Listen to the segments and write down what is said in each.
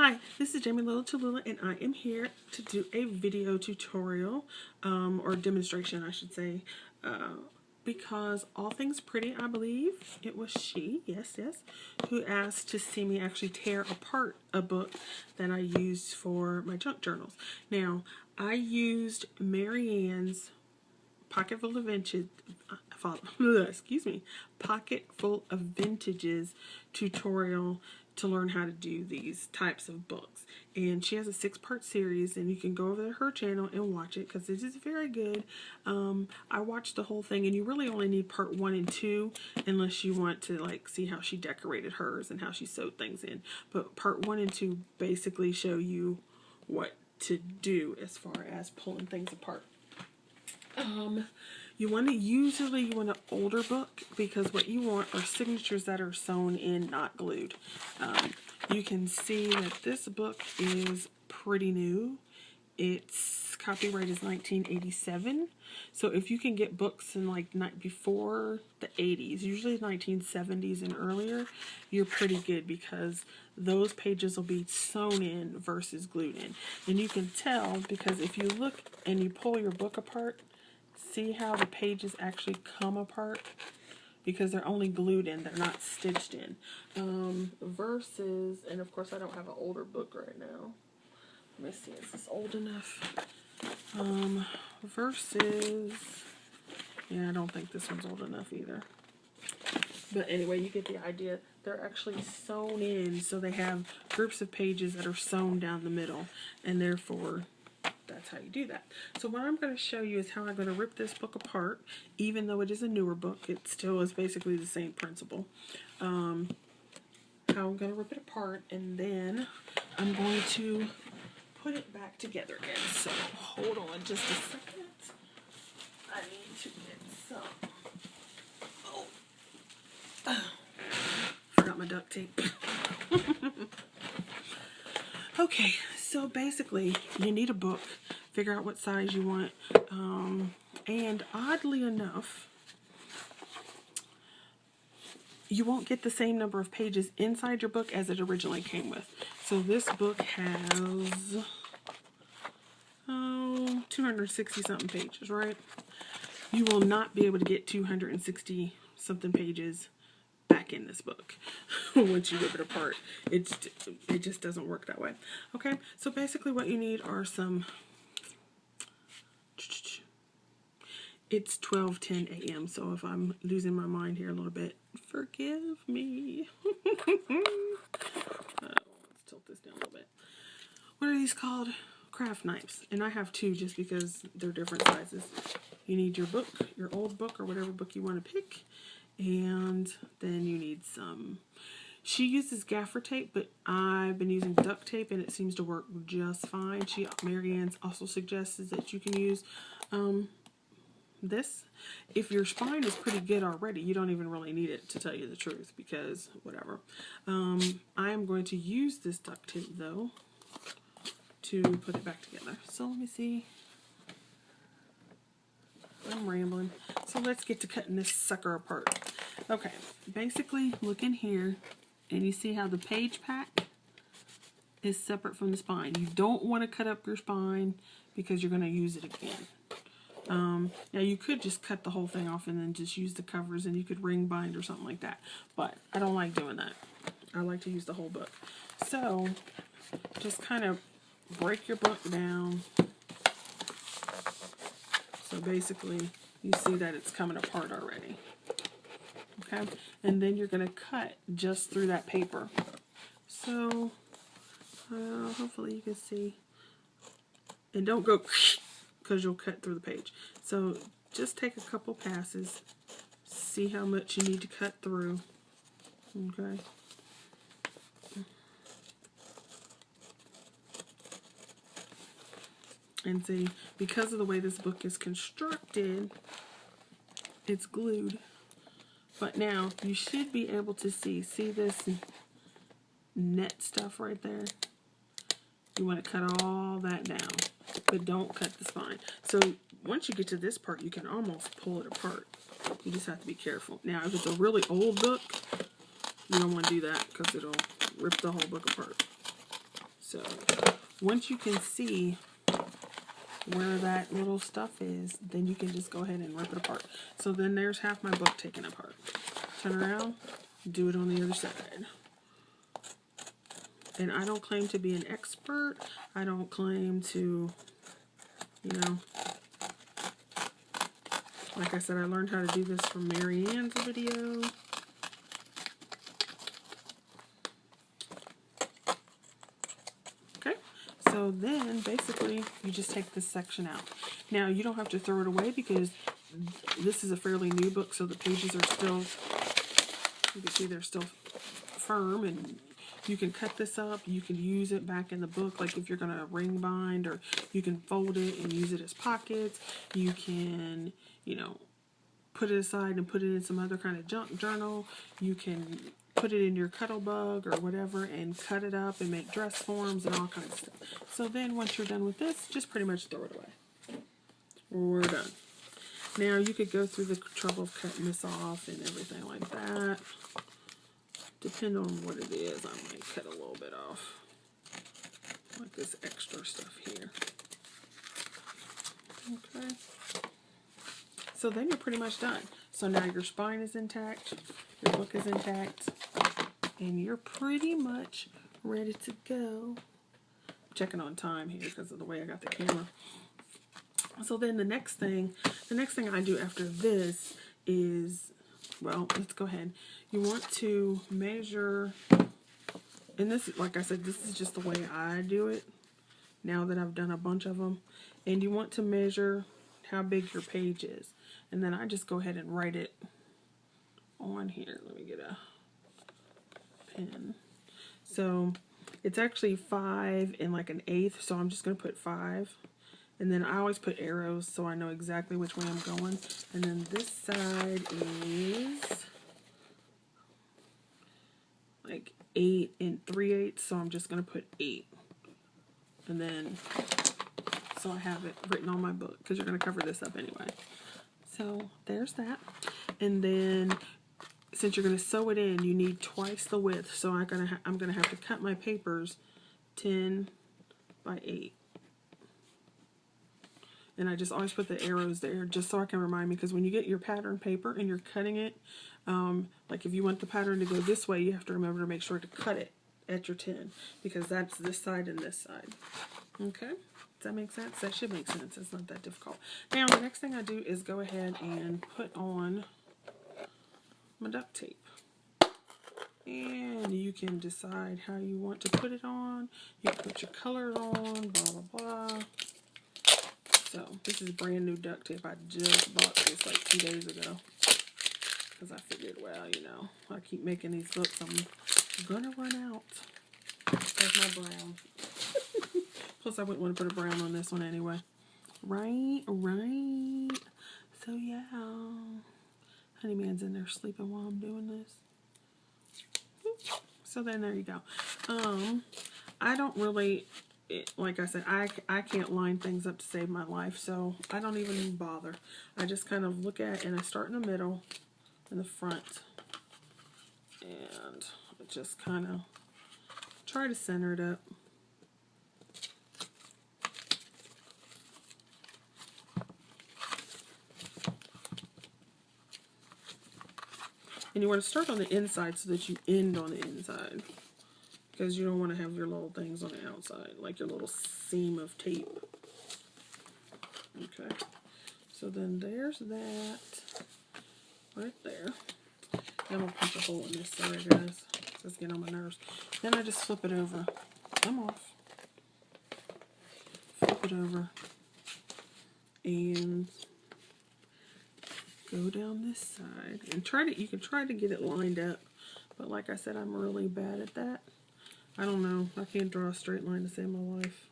Hi, this is Jamie Little Tallulah, and I am here to do a video tutorial, or demonstration, I should say, because All Things Pretty, I believe it was she, yes, who asked to see me actually tear apart a book that I used for my junk journals. Now, I used Mariann's Pocket Full of Vintage, Pocket Full of Vintages tutorial to learn how to do these types of books. And she has a 6-part series, and you can go over to her channel and watch it because it is very good. I watched the whole thing, and you really only need part 1 and 2 unless you want to like see how she decorated hers and how she sewed things in. But part 1 and 2 basically show you what to do as far as pulling things apart. You want an older book because what you want are signatures that are sewn in, not glued. You can see that this book is pretty new. Its copyright is 1987. So if you can get books in like before the 80s, usually 1970s and earlier, you're pretty good because those pages will be sewn in versus glued in. And you can tell because if you look and you pull your book apart, see how the pages actually come apart because they're only glued in, they're not stitched in. Versus, and of course I don't have an older book right now. Let me see, is this old enough? Versus, yeah, I don't think this one's old enough either. But anyway, you get the idea. They're actually sewn in, so they have groups of pages that are sewn down the middle, and therefore that's how you do that. So what I'm going to show you is how I'm going to rip this book apart. Even though it is a newer book, it still is basically the same principle. How I'm going to rip it apart, and then I'm going to put it back together again. So hold on just a second. I need to get some. Forgot my duct tape. Okay, so basically you need a book, figure out what size you want, and oddly enough, you won't get the same number of pages inside your book as it originally came with. So this book has 260 something pages, right? You will not be able to get 260 something pages back in this book once you rip it apart. It just doesn't work that way. Okay, so basically what you need are some, it's 12:10 a.m. so if I'm losing my mind here a little bit, forgive me. Let's tilt this down a little bit. What are these called? Craft knives, and I have 2 just because they're different sizes. You need your book, your old book or whatever book you want to pick. And then you need some, she uses gaffer tape, but I've been using duct tape and it seems to work just fine. Mariann also suggests that you can use this. If your spine is pretty good already, you don't even really need it, to tell you the truth, because whatever. I am going to use this duct tape though to put it back together. So let me see. I'm rambling. So let's get to cutting this sucker apart. Okay, basically look in here and you see how the page pack is separate from the spine. You don't want to cut up your spine because you're going to use it again. Now you could just cut the whole thing off and then just use the covers, and you could ring bind or something like that. But I don't like doing that. I like to use the whole book. So just kind of break your book down. So basically, you see that it's coming apart already. Okay? And then you're going to cut just through that paper. So, hopefully you can see. And don't go because you'll cut through the page. So, just take a couple passes. See how much you need to cut through. Okay? And see, because of the way this book is constructed, it's glued. But now, you should be able to see this net stuff right there? You want to cut all that down, but don't cut the spine. So once you get to this part, you can almost pull it apart. You just have to be careful. Now, if it's a really old book, you don't want to do that because it'll rip the whole book apart. So once you can see where that little stuff is, then you can just go ahead and rip it apart. So then there's half my book taken apart. Turn around, do it on the other side. And I don't claim to be an expert. I don't claim to, you know, like I said, I learned how to do this from Mariann's video. Okay, so then basically you just take this section out. Now you don't have to throw it away because this is a fairly new book, so the pages are still, you can see they're still firm, and you can cut this up. You can use it back in the book, like if you're going to ring bind, or you can fold it and use it as pockets. You can, you know, put it aside and put it in some other kind of junk journal. You can put it in your cuddle bug or whatever and cut it up and make dress forms and all kinds of stuff. So then once you're done with this, just pretty much throw it away. We're done. Now you could go through the trouble of cutting this off and everything like that. Depending on what it is, I might cut a little bit off. Like this extra stuff here. Okay. So then you're pretty much done. So now your spine is intact, your book is intact, and you're pretty much ready to go. I'm checking on time here because of the way I got the camera. So then the next thing I do after this is, well, let's go ahead. You want to measure, and this, like I said, this is just the way I do it now that I've done a bunch of them. And you want to measure how big your page is. And then I just go ahead and write it on here. Let me get a pen. So it's actually 5 and like an eighth, so I'm just going to put 5. And then I always put arrows so I know exactly which way I'm going. And then this side is like 8 and 3/8, so I'm just going to put 8. And then, so I have it written on my book, because you're going to cover this up anyway. So there's that. And then since you're going to sew it in, you need twice the width. So I'm going to have to cut my papers 10 by 8. And I just always put the arrows there just so I can remind me, because when you get your pattern paper and you're cutting it, like if you want the pattern to go this way, you have to remember to make sure to cut it at your 10, because that's this side and this side. Okay? Does that make sense? That should make sense. It's not that difficult. Now, the next thing I do is go ahead and put on my duct tape. And you can decide how you want to put it on. You can put your color on, blah, blah, blah. So, this is brand new duct tape. I just bought this like 2 days ago. Because I figured, well, you know, I keep making these books, I'm gonna run out. There's my brown. Plus, I wouldn't want to put a brown on this one anyway. Right. So, yeah. Honeyman's in there sleeping while I'm doing this. So, then there you go. I don't really, like I said, I can't line things up to save my life, so I don't even bother. I just kind of look at, and I start in the middle, in the front, and just kind of try to center it up. And you want to start on the inside so that you end on the inside, because you don't want to have your little things on the outside, like your little seam of tape. Okay, so then there's that right there. I'm going to punch a hole in this, sorry guys, it's getting on my nerves. Then I just flip it over. I'm off. Flip it over and go down this side and you can try to get it lined up, but like I said, I'm really bad at that. I don't know, I can't draw a straight line to save my life,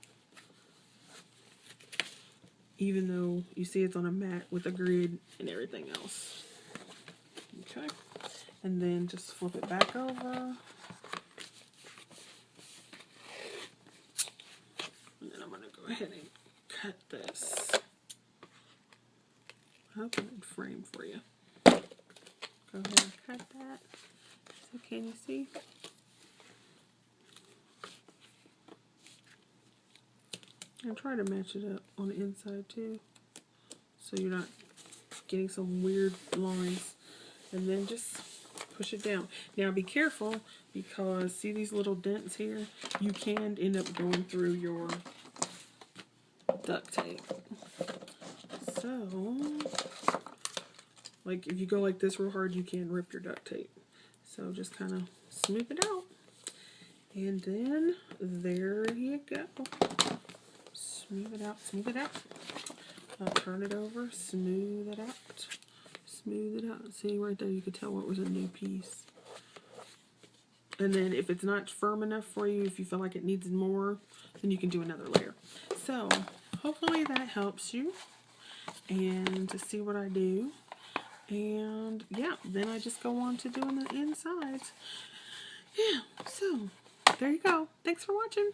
even though you see it's on a mat with a grid and everything else. Okay, and then just flip it back over, and then I'm going to go ahead and cut this. I hope I can frame for you. Go ahead and cut that. So can you see? And try to match it up on the inside too, so you're not getting some weird lines. And then just push it down. Now be careful, because see these little dents here? You can end up going through your duct tape. So, like if you go like this real hard, you can rip your duct tape. So just kind of smooth it out. And then there you go. Smooth it out, smooth it out. Turn it over, smooth it out. Smooth it out. See right there, you could tell what was a new piece. And then if it's not firm enough for you, if you feel like it needs more, then you can do another layer. So hopefully that helps you and to see what I do. And yeah, then I just go on to doing the insides. Yeah, so there you go. Thanks for watching.